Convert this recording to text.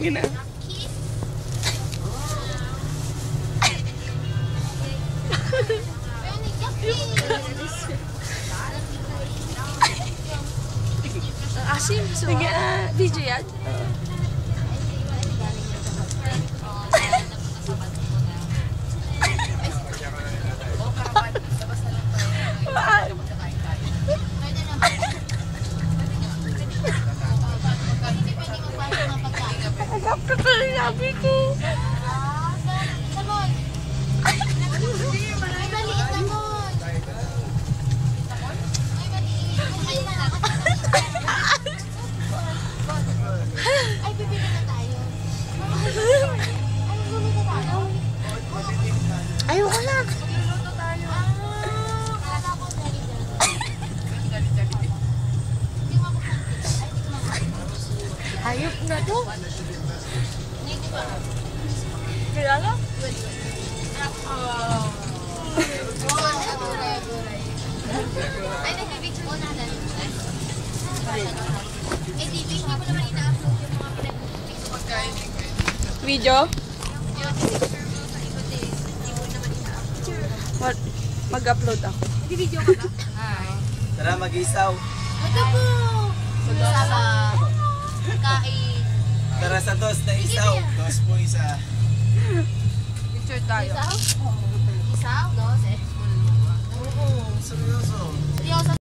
Gina. Asim, so. Sige, DJ yan? Agap ka pa rin sabi ko. Ay, bibili na tayo. Anong guluto tayo? Ayoko na. Luluto tayo. Kala ko dali-dali. Hindi mo ako pansin. Ay, hindi ko na. Hayop na to. Hindi ba? Kilala? Ay, nag-picture ko natin. Eh, di, hindi mo naman ina-upload yung mga pinag-picture. Video? Yung picture mo sa ikot eh. Hindi mo naman ina-upload. Mag-upload ako. Hindi video ka ba? Tara, mag-isaw. Ito po! Sama. Kain. Tara sa dos na isaw. Dos po isa. Picture tayo. Isaw? Isaw? Dos eh. Oo, seryoso. Seryoso.